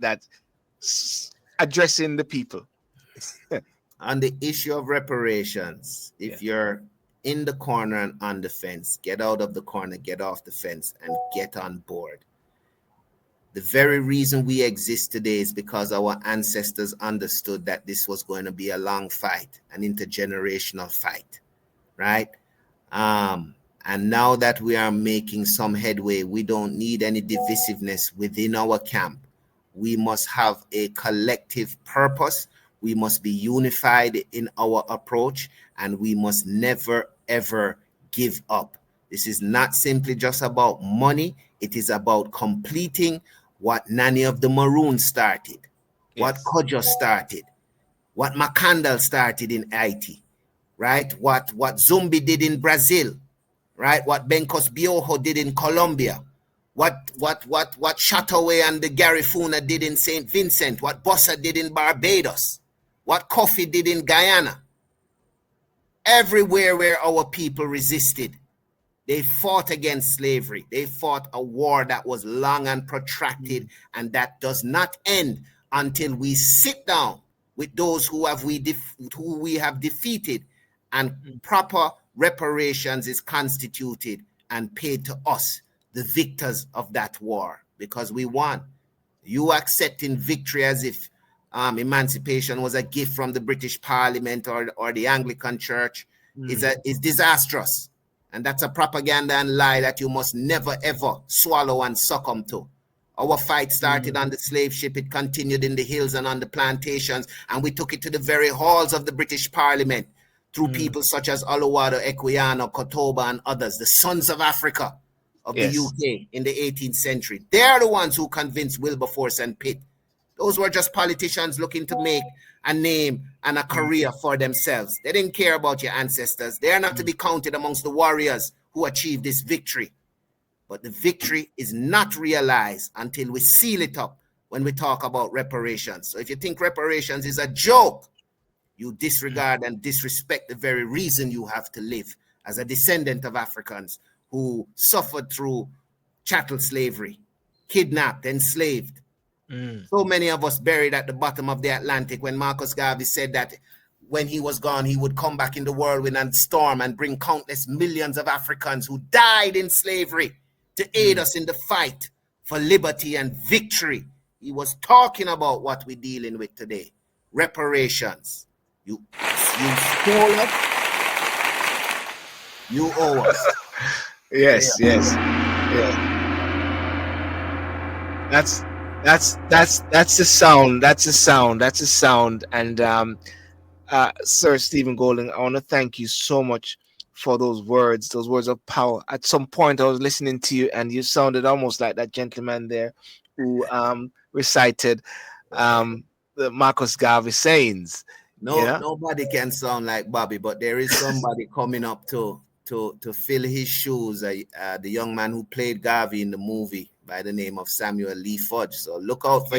that, addressing the people. On the issue of reparations, if you're in the corner and on the fence, get out of the corner, get off the fence, and get on board. The very reason we exist today is because our ancestors understood that this was going to be a long fight, an intergenerational fight, right? And now that we are making some headway, we don't need any divisiveness within our camp. We must have a collective purpose. We must be unified in our approach, and we must never, ever give up. This is not simply just about money. It is about completing what Nani of the Maroons started, what Kojo started, what Makandal started in Haiti, right? What Zumbi did in Brazil, right? What Benkos Bioho did in Colombia, what Shataway and the Garifuna did in St. Vincent, what Bossa did in Barbados, what Kofi did in Guyana. Everywhere where our people resisted, they fought against slavery. They fought a war that was long and protracted, and that does not end until we sit down with those who we have defeated, and proper reparations is constituted and paid to us, the victors of that war, because we won. You accepting victory as if emancipation was a gift from the British Parliament or the Anglican Church is disastrous. And that's a propaganda and lie that you must never, ever swallow and succumb to. Our fight started on the slave ship. It continued in the hills and on the plantations. And we took it to the very halls of the British Parliament through people such as Oluwado, Equiano, Kotoba, and others, the sons of Africa of the UK in the 18th century. They're the ones who convinced Wilberforce and Pitt. Those were just politicians looking to make a name and a career for themselves. They didn't care about your ancestors. They are not to be counted amongst the warriors who achieved this victory. But the victory is not realized until we seal it up when we talk about reparations. So if you think reparations is a joke, you disregard and disrespect the very reason you have to live as a descendant of Africans who suffered through chattel slavery, kidnapped, enslaved. So many of us buried at the bottom of the Atlantic when Marcus Garvey said that when he was gone, he would come back in the whirlwind and storm and bring countless millions of Africans who died in slavery to aid us in the fight for liberty and victory. He was talking about what we're dealing with today. Reparations. You stole us. You owe us. Yes. That's the sound. That's a sound. And Sir Stephen Golding, I want to thank you so much for those words of power. At some point, I was listening to you, and you sounded almost like that gentleman there who recited the Marcus Garvey sayings. Nobody can sound like Bobby, but there is somebody coming up to fill his shoes. The young man who played Garvey in the movie by the name of Samuel Lee Fudge. So look out for